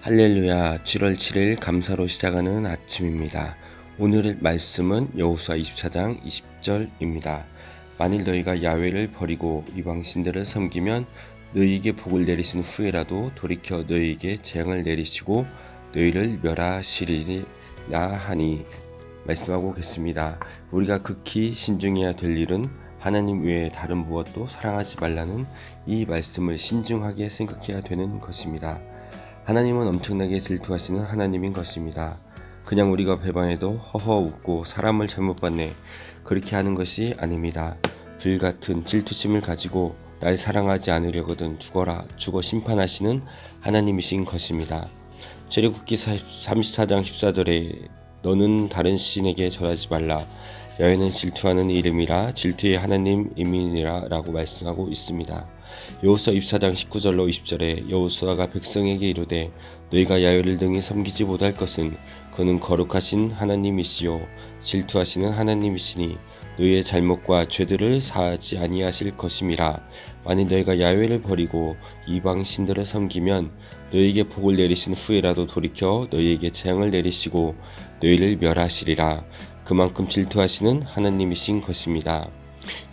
할렐루야. 7월 7일 감사로 시작하는 아침입니다. 오늘의 말씀은 여호수아 24장 20절입니다. 만일 너희가 야훼를 버리고 이방 신들을 섬기면 너희에게 복을 내리신 후에라도 돌이켜 너희에게 재앙을 내리시고 너희를 멸하시리라 하니 말씀하고 계십니다. 우리가 극히 신중해야 될 일은 하나님 외에 다른 무엇도 사랑하지 말라는 이 말씀을 신중하게 생각해야 되는 것입니다. 하나님은 엄청나게 질투하시는 하나님인 것입니다. 그냥 우리가 배반해도 허허 웃고 사람을 잘못 봤네 그렇게 하는 것이 아닙니다. 불같은 질투심을 가지고 날 사랑하지 않으려거든 죽어 심판하시는 하나님이신 것입니다. 출애굽기 34장 14절에 너는 다른 신에게 절하지 말라. 야훼는 질투하는 이름이라 질투의 하나님임이니라 라고 말씀하고 있습니다. 여호수아 24장 19절로 20절에 여호수아가 백성에게 이르되 너희가 야훼를 등이 섬기지 못할 것은 그는 거룩하신 하나님이시요 질투하시는 하나님이시니 너희의 잘못과 죄들을 사하지 아니하실 것임이라. 만일 너희가 야훼를 버리고 이방 신들을 섬기면 너희에게 복을 내리신 후에라도 돌이켜 너희에게 재앙을 내리시고 너희를 멸하시리라. 그만큼 질투하시는 하나님이신 것입니다.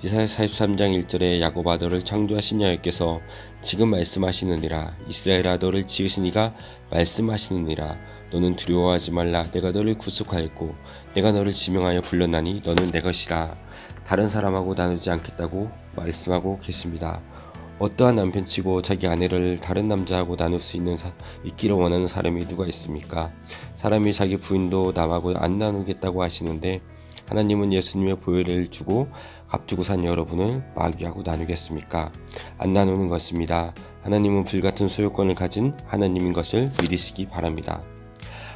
이사야 43장 1절에 야곱 아들을 창조하신 야훼께서 지금 말씀하시느니라. 이스라엘아 너를 지으신 이가 말씀하시느니라. 너는 두려워하지 말라. 내가 너를 구속하였고 내가 너를 지명하여 불렀나니 너는 내 것이라. 다른 사람하고 나누지 않겠다고 말씀하고 계십니다. 어떠한 남편치고 자기 아내를 다른 남자하고 나눌 수 있기를 원하는 사람이 누가 있습니까? 사람이 자기 부인도 남하고 안 나누겠다고 하시는데 하나님은 예수님의 보혈을 주고 값주고 산 여러분을 마귀하고 나누겠습니까? 안 나누는 것입니다. 하나님은 불같은 소유권을 가진 하나님인 것을 믿으시기 바랍니다.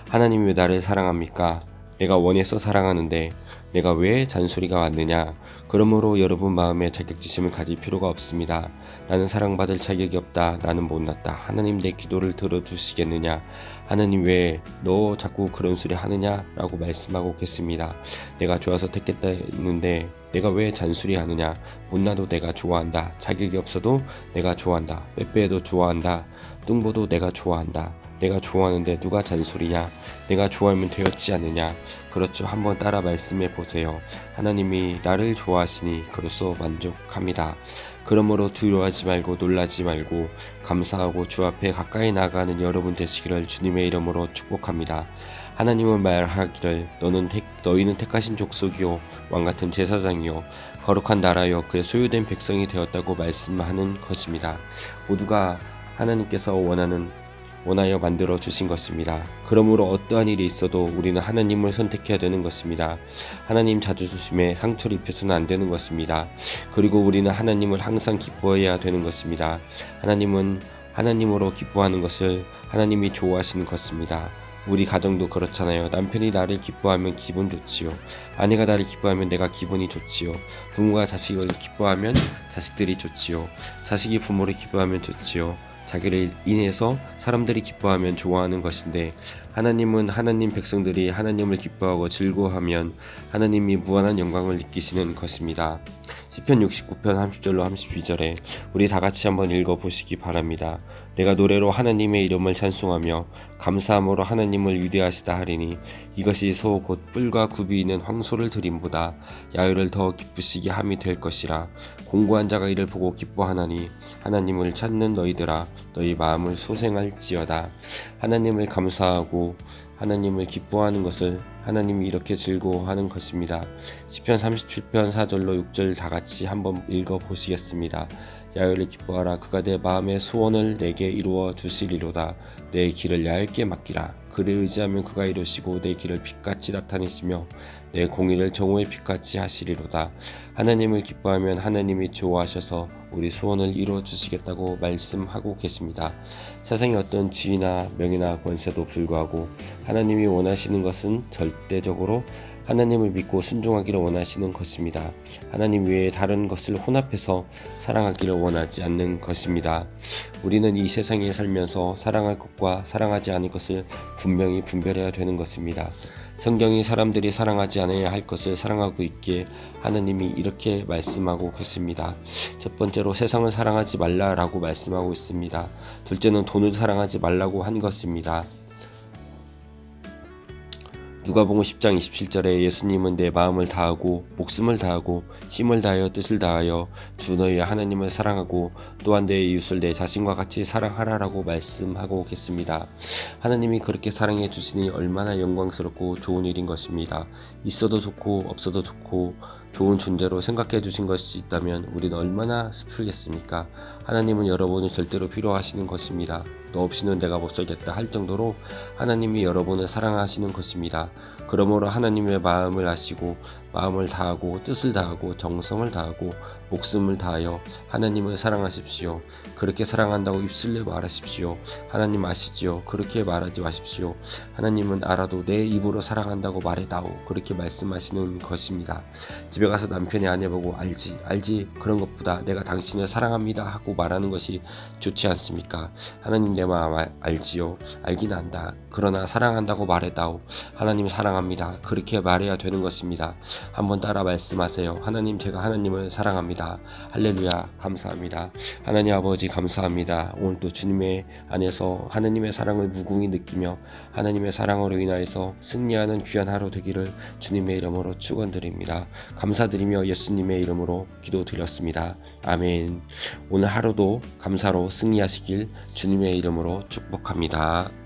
하나님이 왜 나를 사랑합니까? 내가 원해서 사랑하는데 내가 왜 잔소리가 왔느냐? 그러므로 여러분 마음에 자격지심을 가질 필요가 없습니다. 나는 사랑받을 자격이 없다. 나는 못났다. 하나님 내 기도를 들어주시겠느냐? 하나님 왜 너 자꾸 그런 소리 하느냐? 라고 말씀하고 계십니다. 내가 좋아서 택했다 했는데 내가 왜 잔소리 하느냐? 못나도 내가 좋아한다. 자격이 없어도 내가 좋아한다. 빼빼도 좋아한다. 뚱보도 내가 좋아한다. 내가 좋아하는데 누가 잔소리냐? 내가 좋아하면 되었지 않느냐? 그렇죠. 한번 따라 말씀해 보세요. 하나님이 나를 좋아하시니 그로써 만족합니다. 그러므로 두려워하지 말고 놀라지 말고 감사하고 주 앞에 가까이 나아가는 여러분 되시기를 주님의 이름으로 축복합니다. 하나님은 말하기를 너희는 택하신 족속이요 왕같은 제사장이요 거룩한 나라요 그의 소유된 백성이 되었다고 말씀하는 것입니다. 모두가 하나님께서 원하여 만들어 주신 것입니다. 그러므로 어떠한 일이 있어도 우리는 하나님을 선택해야 되는 것입니다. 하나님 자존심에 상처를 입혀서는 안 되는 것입니다. 그리고 우리는 하나님을 항상 기뻐해야 되는 것입니다. 하나님은 하나님으로 기뻐하는 것을 하나님이 좋아하시는 것입니다. 우리 가정도 그렇잖아요. 남편이 나를 기뻐하면 기분 좋지요. 아내가 나를 기뻐하면 내가 기분이 좋지요. 부모가 자식을 기뻐하면 자식들이 좋지요. 자식이 부모를 기뻐하면 좋지요. 자기를 인해서 사람들이 기뻐하면 좋아하는 것인데 하나님은 하나님 백성들이 하나님을 기뻐하고 즐거워하면 하나님이 무한한 영광을 느끼시는 것입니다. 시편 69편 30절로 32절에 우리 다같이 한번 읽어보시기 바랍니다. 내가 노래로 하나님의 이름을 찬송하며 감사함으로 하나님을 위대하시다 하리니 이것이 소 곧 뿔과 굽이 있는 황소를 드림보다 야훼를 더 기쁘시게 함이 될 것이라. 공고한 자가 이를 보고 기뻐하나니 하나님을 찾는 너희들아 너희 마음을 소생할지어다. 하나님을 감사하고 하나님을 기뻐하는 것을 하나님이 이렇게 즐거워하는 것입니다. 시편 37편 4절로 6절 다같이 한번 읽어보시겠습니다. 야훼를 기뻐하라. 그가 내 마음의 소원을 내게 이루어 주시리로다. 내 길을 얇게 맡기라. 그를 의지하면 그가 이루시고 내 길을 빛같이 나타내시며 내 공의를 정오의 빛같이 하시리로다. 하나님을 기뻐하면 하나님이 좋아하셔서 우리 소원을 이루어 주시겠다고 말씀하고 계십니다. 세상의 어떤 지위나 명예나 권세도 불구하고 하나님이 원하시는 것은 절대적으로 하나님을 믿고 순종하기를 원하시는 것입니다. 하나님 외에 다른 것을 혼합해서 사랑하기를 원하지 않는 것입니다. 우리는 이 세상에 살면서 사랑할 것과 사랑하지 않을 것을 분명히 분별해야 되는 것입니다. 성경이 사람들이 사랑하지 않아야 할 것을 사랑하고 있기에 하나님이 이렇게 말씀하고 계십니다. 첫 번째로 세상을 사랑하지 말라라고 말씀하고 있습니다. 둘째는 돈을 사랑하지 말라고 한 것입니다. 누가복음 10장 27절에 예수님은 내 마음을 다하고 목숨을 다하고 힘을 다하여 뜻을 다하여 주 너희 하나님을 사랑하고 또한 내 이웃을 내 자신과 같이 사랑하라라고 말씀하고 계십니다. 하나님이 그렇게 사랑해 주시니 얼마나 영광스럽고 좋은 일인 것입니다. 있어도 좋고 없어도 좋고 좋은 존재로 생각해 주신 것이 있다면 우리는 얼마나 슬프겠습니까? 하나님은 여러분을 절대로 필요하시는 것입니다. 너 없이는 내가 못 살겠다 할 정도로 하나님이 여러분을 사랑하시는 것입니다. 그러므로 하나님의 마음을 아시고 마음을 다하고 뜻을 다하고 정성을 다하고 목숨을 다하여 하나님을 사랑하십시오. 그렇게 사랑한다고 입술로 말하십시오. 하나님 아시지요? 그렇게 말하지 마십시오. 하나님은 알아도 내 입으로 사랑한다고 말해다오. 그렇게 말씀하시는 것입니다. 집에 가서 남편의 아내 보고 알지 그런 것보다 내가 당신을 사랑합니다 하고 말하는 것이 좋지 않습니까? 하나님 내 마음 알지요? 알긴 안다. 그러나 사랑한다고 말해다오. 하나님 사랑합니다. 그렇게 말해야 되는 것입니다. 한번 따라 말씀하세요. 하나님 제가 하나님을 사랑합니다. 할렐루야 감사합니다. 하나님 아버지 감사합니다. 오늘도 주님의 안에서 하나님의 사랑을 무궁히 느끼며 하나님의 사랑으로 인하여서 승리하는 귀한 하루 되기를 주님의 이름으로 축원드립니다. 감사드리며 예수님의 이름으로 기도드렸습니다. 아멘. 오늘 하루도 감사로 승리하시길 주님의 이름으로 축복합니다.